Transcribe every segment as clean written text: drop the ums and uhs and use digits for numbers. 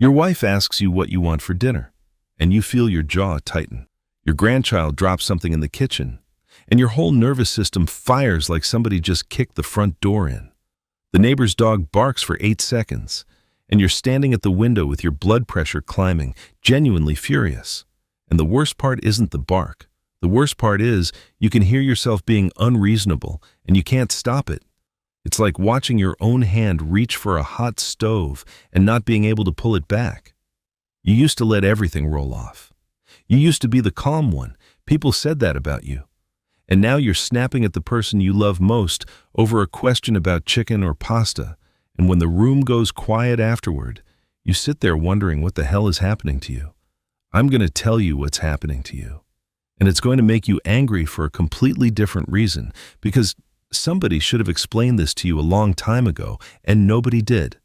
Your wife asks you what you want for dinner, and you feel your jaw tighten. Your grandchild drops something in the kitchen, and your whole nervous system fires like somebody just kicked the front door in. The neighbor's dog barks for 8 seconds, and you're standing at the window with your blood pressure climbing, genuinely furious. And the worst part isn't the bark. The worst part is you can hear yourself being unreasonable, and you can't stop it. It's like watching your own hand reach for a hot stove and not being able to pull it back. You used to let everything roll off. You used to be the calm one. People said that about you. And now you're snapping at the person you love most over a question about chicken or pasta, and when the room goes quiet afterward, you sit there wondering what the hell is happening to you. I'm going to tell you what's happening to you. And it's going to make you angry for a completely different reason, because somebody should have explained this to you a long time ago, and nobody did.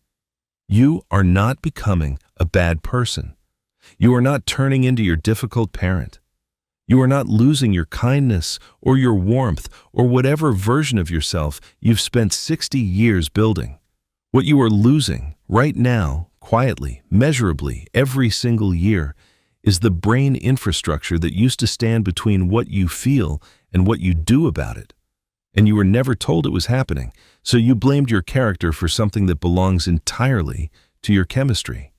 You are not becoming a bad person. You are not turning into your difficult parent. You are not losing your kindness or your warmth or whatever version of yourself you've spent 60 years building. What you are losing right now, quietly, measurably, every single year, is the brain infrastructure that used to stand between what you feel and what you do about it. And you were never told it was happening, so you blamed your character for something that belongs entirely to your chemistry.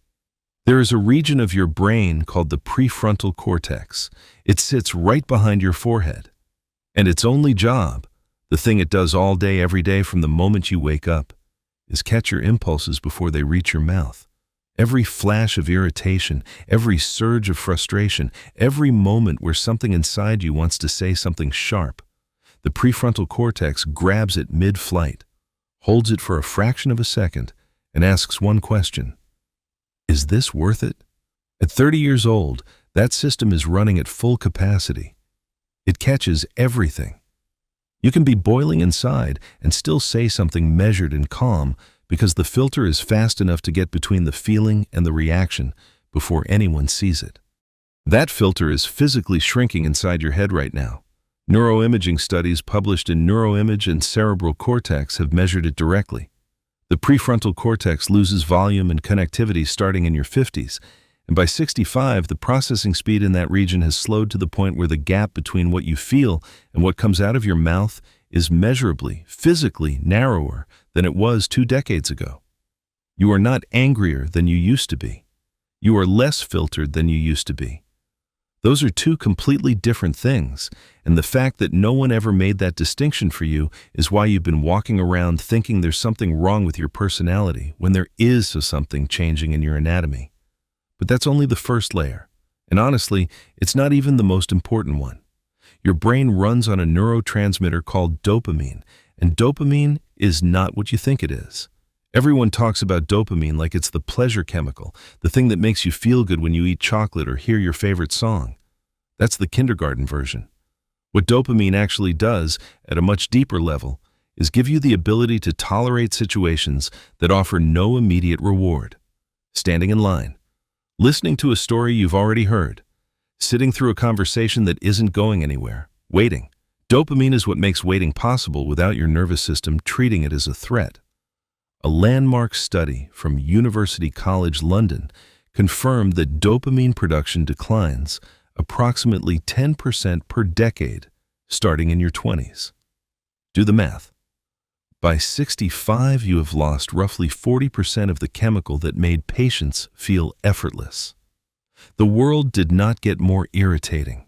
There is a region of your brain called the prefrontal cortex. It sits right behind your forehead. And its only job, the thing it does all day, every day from the moment you wake up, is catch your impulses before they reach your mouth. Every flash of irritation, every surge of frustration, every moment where something inside you wants to say something sharp, the prefrontal cortex grabs it mid-flight, holds it for a fraction of a second, and asks one question: is this worth it? At 30 years old, that system is running at full capacity. It catches everything. You can be boiling inside and still say something measured and calm because the filter is fast enough to get between the feeling and the reaction before anyone sees it. That filter is physically shrinking inside your head right now. Neuroimaging studies published in Neuroimage and Cerebral Cortex have measured it directly. The prefrontal cortex loses volume and connectivity starting in your 50s, and by 65, the processing speed in that region has slowed to the point where the gap between what you feel and what comes out of your mouth is measurably, physically narrower than it was 2 decades ago. You are not angrier than you used to be. You are less filtered than you used to be. Those are 2 completely different things, and the fact that no one ever made that distinction for you is why you've been walking around thinking there's something wrong with your personality when there is something changing in your anatomy. But that's only the first layer, and honestly, it's not even the most important one. Your brain runs on a neurotransmitter called dopamine, and dopamine is not what you think it is. Everyone talks about dopamine like it's the pleasure chemical, the thing that makes you feel good when you eat chocolate or hear your favorite song. That's the kindergarten version. What dopamine actually does, at a much deeper level, is give you the ability to tolerate situations that offer no immediate reward. Standing in line, listening to a story you've already heard, sitting through a conversation that isn't going anywhere, waiting. Dopamine is what makes waiting possible without your nervous system treating it as a threat. A landmark study from University College London confirmed that dopamine production declines approximately 10% per decade, starting in your 20s. Do the math. By 65, you have lost roughly 40% of the chemical that made patients feel effortless. The world did not get more irritating.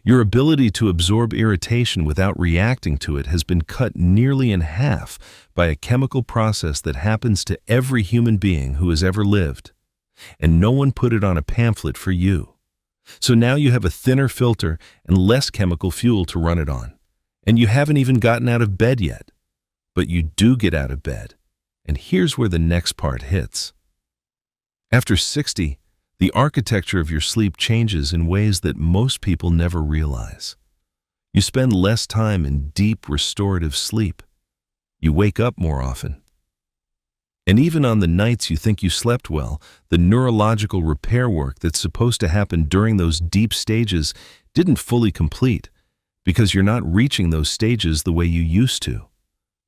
Your ability to absorb irritation without reacting to it has been cut nearly in half by a chemical process that happens to every human being who has ever lived. And no one put it on a pamphlet for you. So now you have a thinner filter and less chemical fuel to run it on. And you haven't even gotten out of bed yet. But you do get out of bed. And here's where the next part hits. After 60, the architecture of your sleep changes in ways that most people never realize. You spend less time in deep restorative sleep. You wake up more often. And even on the nights you think you slept well, the neurological repair work that's supposed to happen during those deep stages didn't fully complete because you're not reaching those stages the way you used to.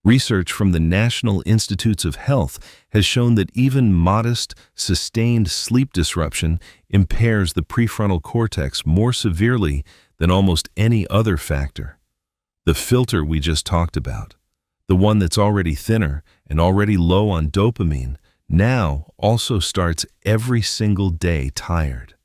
Research from the National Institutes of Health has shown that even modest, sustained sleep disruption impairs the prefrontal cortex more severely than almost any other factor. The filter we just talked about, the one that's already thinner and already low on dopamine, now also starts every single day tired.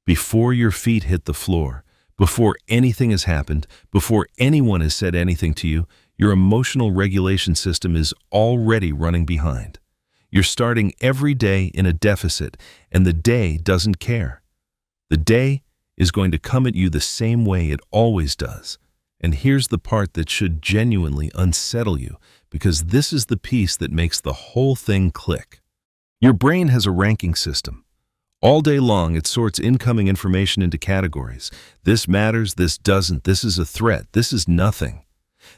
Before your feet hit the floor, before anything has happened, before anyone has said anything to you, your emotional regulation system is already running behind. You're starting every day in a deficit, and the day doesn't care. The day is going to come at you the same way it always does. And here's the part that should genuinely unsettle you, because this is the piece that makes the whole thing click. Your brain has a ranking system. All day long, it sorts incoming information into categories. This matters, this doesn't, this is a threat, this is nothing.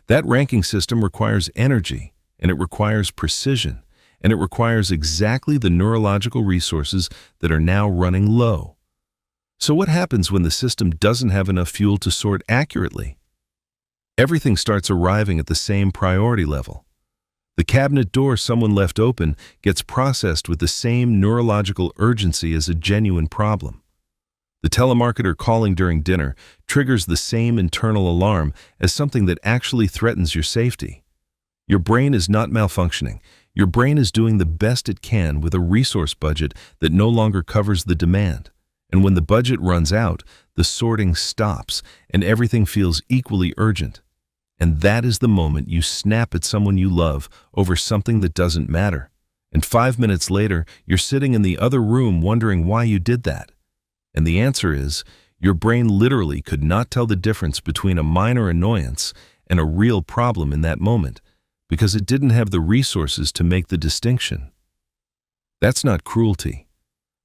That ranking system requires energy, and it requires precision, and it requires exactly the neurological resources that are now running low. So what happens when the system doesn't have enough fuel to sort accurately? Everything starts arriving at the same priority level. The cabinet door someone left open gets processed with the same neurological urgency as a genuine problem. The telemarketer calling during dinner triggers the same internal alarm as something that actually threatens your safety. Your brain is not malfunctioning. Your brain is doing the best it can with a resource budget that no longer covers the demand. And when the budget runs out, the sorting stops and everything feels equally urgent. And that is the moment you snap at someone you love over something that doesn't matter. And 5 minutes later, you're sitting in the other room wondering why you did that. And the answer is, your brain literally could not tell the difference between a minor annoyance and a real problem in that moment, because it didn't have the resources to make the distinction. That's not cruelty.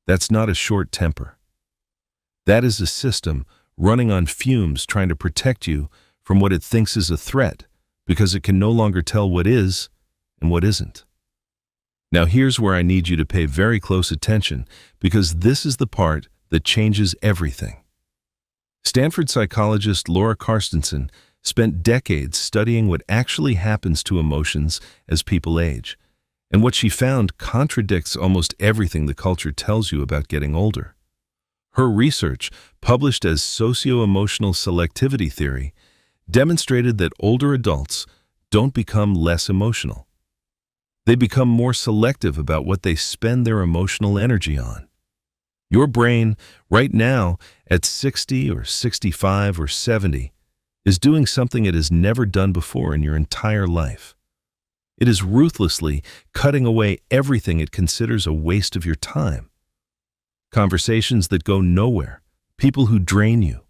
That's not a short temper. That is a system running on fumes trying to protect you from what it thinks is a threat, because it can no longer tell what is and what isn't. Now here's where I need you to pay very close attention, because this is the part that changes everything. Stanford psychologist Laura Carstensen spent decades studying what actually happens to emotions as people age, and what she found contradicts almost everything the culture tells you about getting older. Her research, published as socio-emotional selectivity theory, demonstrated that older adults don't become less emotional. They become more selective about what they spend their emotional energy on. Your brain, right now, at 60 or 65 or 70, is doing something it has never done before in your entire life. It is ruthlessly cutting away everything it considers a waste of your time. Conversations that go nowhere, people who drain you,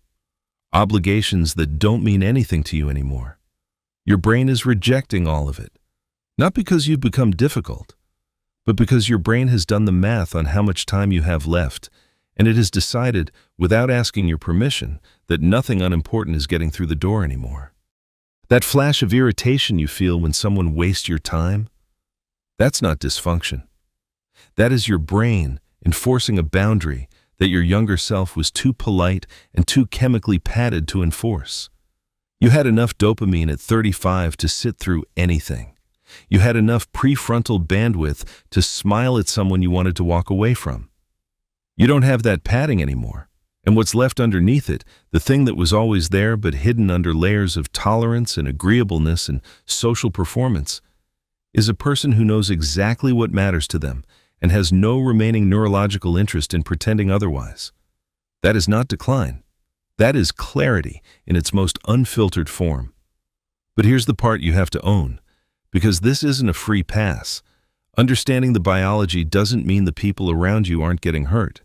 obligations that don't mean anything to you anymore. Your brain is rejecting all of it, not because you've become difficult, but because your brain has done the math on how much time you have left, and it has decided, without asking your permission, that nothing unimportant is getting through the door anymore. That flash of irritation you feel when someone wastes your time, that's not dysfunction. That is your brain enforcing a boundary that your younger self was too polite and too chemically padded to enforce. You had enough dopamine at 35 to sit through anything. You had enough prefrontal bandwidth to smile at someone you wanted to walk away from. You don't have that padding anymore. And what's left underneath it, the thing that was always there but hidden under layers of tolerance and agreeableness and social performance, is a person who knows exactly what matters to them and has no remaining neurological interest in pretending otherwise. That is not decline. That is clarity in its most unfiltered form. But here's the part you have to own, because this isn't a free pass. Understanding the biology doesn't mean the people around you aren't getting hurt.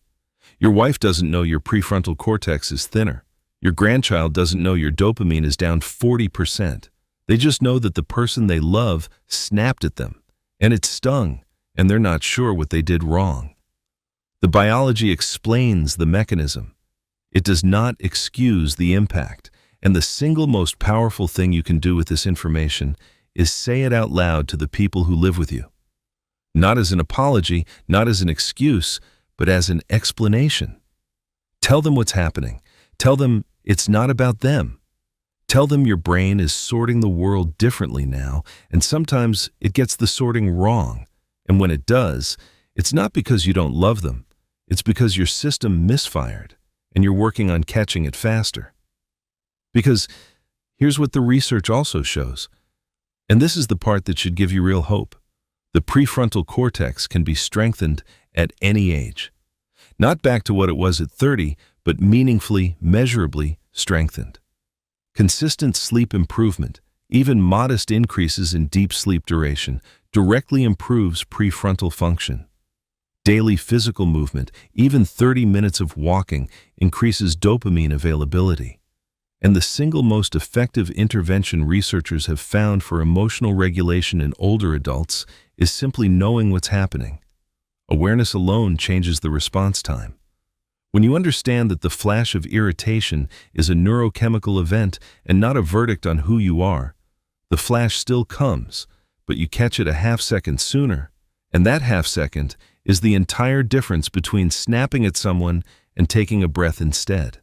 Your wife doesn't know your prefrontal cortex is thinner. Your grandchild doesn't know your dopamine is down 40%. They just know that the person they love snapped at them, and it stung, and they're not sure what they did wrong. The biology explains the mechanism. It does not excuse the impact, and the single most powerful thing you can do with this information is say it out loud to the people who live with you. Not as an apology, not as an excuse, but as an explanation. Tell them what's happening. Tell them it's not about them. Tell them your brain is sorting the world differently now, and sometimes it gets the sorting wrong. And when it does, it's not because you don't love them. It's because your system misfired, and you're working on catching it faster. Because here's what the research also shows, and this is the part that should give you real hope. The prefrontal cortex can be strengthened at any age. Not back to what it was at 30, but meaningfully, measurably strengthened. Consistent sleep improvement, even modest increases in deep sleep duration, directly improves prefrontal function. Daily physical movement, even 30 minutes of walking, increases dopamine availability. And the single most effective intervention researchers have found for emotional regulation in older adults is simply knowing what's happening. Awareness alone changes the response time. When you understand that the flash of irritation is a neurochemical event and not a verdict on who you are, the flash still comes, but you catch it a half-second sooner, and that half-second is the entire difference between snapping at someone and taking a breath instead.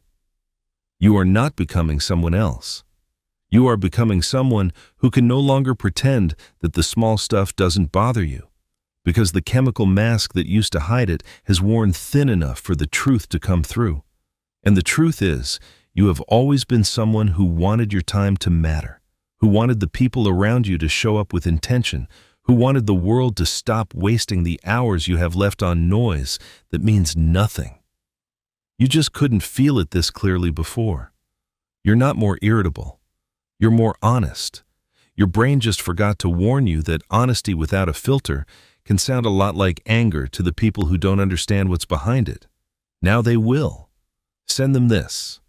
You are not becoming someone else. You are becoming someone who can no longer pretend that the small stuff doesn't bother you, because the chemical mask that used to hide it has worn thin enough for the truth to come through. And the truth is, you have always been someone who wanted your time to matter, who wanted the people around you to show up with intention, who wanted the world to stop wasting the hours you have left on noise that means nothing. You just couldn't feel it this clearly before. You're not more irritable. You're more honest. Your brain just forgot to warn you that honesty without a filter can sound a lot like anger to the people who don't understand what's behind it. Now they will. Send them this.